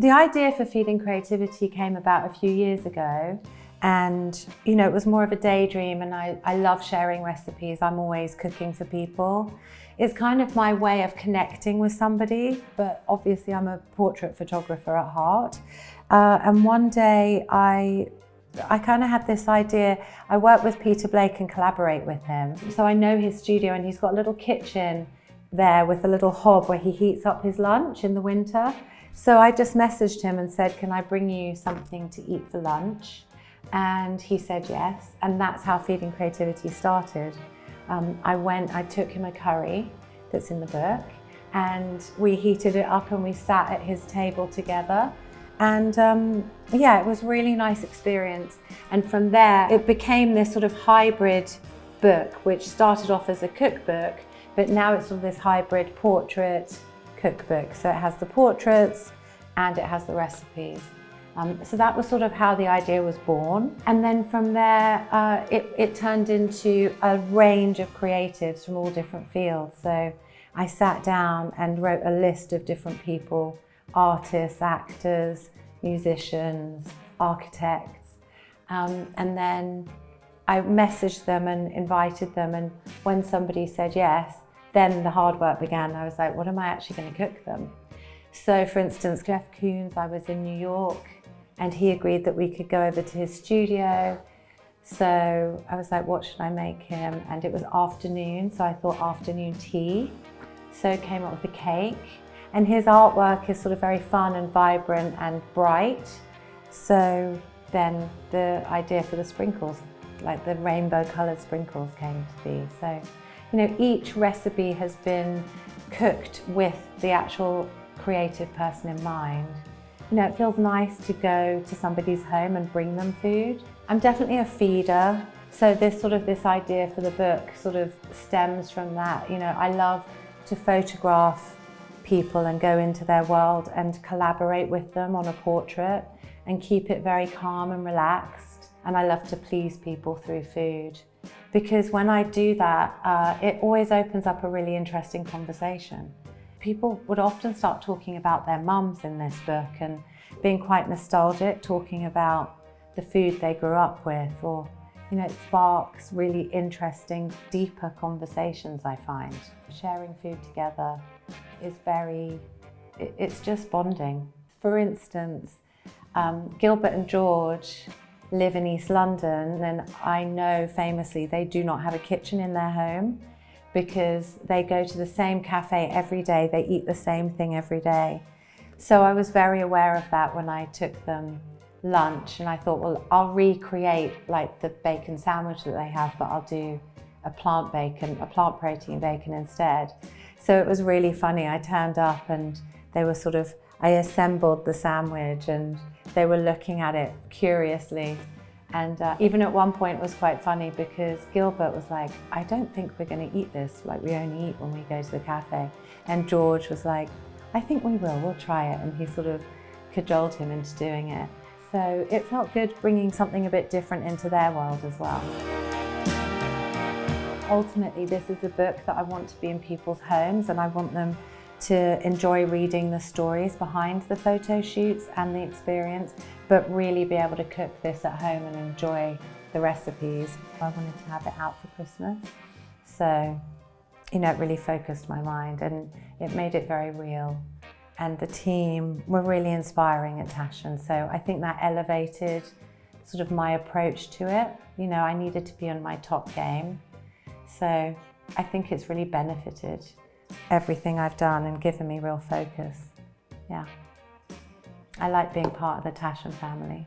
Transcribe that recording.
The idea for Feeding Creativity came about a few years ago, and it was more of a daydream, and I love sharing recipes. I'm always cooking for people. It's kind of my way of connecting with somebody, but obviously I'm a portrait photographer at heart. And one day I kind of had this idea. I work with Peter Blake and collaborate with him. So I know his studio, and he's got a little kitchen there with a little hob where he heats up his lunch in the winter. So I just messaged him and said, can I bring you something to eat for lunch? And he said yes, and that's how Feeding Creativity started. I took him a curry that's in the book, and we heated it up and we sat at his table together. And yeah, it was a really nice experience. And from there, it became this sort of hybrid book, which started off as a cookbook, but now it's sort of this hybrid portrait cookbook. So it has the portraits and it has the recipes. So that was sort of how the idea was born. And then from there, it turned into a range of creatives from all different fields. So I sat down and wrote a list of different people, artists, actors, musicians, architects. And then I messaged them and invited them. And when somebody said yes, then the hard work began. I was like, what am I actually going to cook them? So for instance, Jeff Koons, I was in New York, and he agreed that we could go over to his studio. So I was like, what should I make him? And it was afternoon, so I thought afternoon tea. So came up with a cake. And his artwork is sort of very fun and vibrant and bright. So then the idea for the sprinkles, like the rainbow colored sprinkles, came to be. So, each recipe has been cooked with the actual creative person in mind. It feels nice to go to somebody's home and bring them food. I'm definitely a feeder, so this idea for the book sort of stems from that. I love to photograph people and go into their world and collaborate with them on a portrait and keep it very calm and relaxed. And I love to please people through food, because when I do that, it always opens up a really interesting conversation. People would often start talking about their mums in this book and being quite nostalgic, talking about the food they grew up with, or it sparks really interesting, deeper conversations, I find. Sharing food together is it's just bonding. For instance, Gilbert and George live in East London, and I know famously they do not have a kitchen in their home because they go to the same cafe every day, they eat the same thing every day. So I was very aware of that when I took them lunch, and I thought, well, I'll recreate like the bacon sandwich that they have, but I'll do a plant protein bacon instead. So it was really funny. I turned up and they were I assembled the sandwich and they were looking at it curiously. And even at one point it was quite funny because Gilbert was like, I don't think we're going to eat this, like we only eat when we go to the cafe. And George was like, I think we'll try it. And he sort of cajoled him into doing it. So it felt good bringing something a bit different into their world as well. Ultimately, this is a book that I want to be in people's homes, and I want them to enjoy reading the stories behind the photo shoots and the experience, but really be able to cook this at home and enjoy the recipes. I wanted to have it out for Christmas, so it really focused my mind and it made it very real. And the team were really inspiring at Taschen, so I think that elevated sort of my approach to it. I needed to be on my top game, so I think it's really benefited everything I've done and given me real focus. Yeah. I like being part of the Taschen family.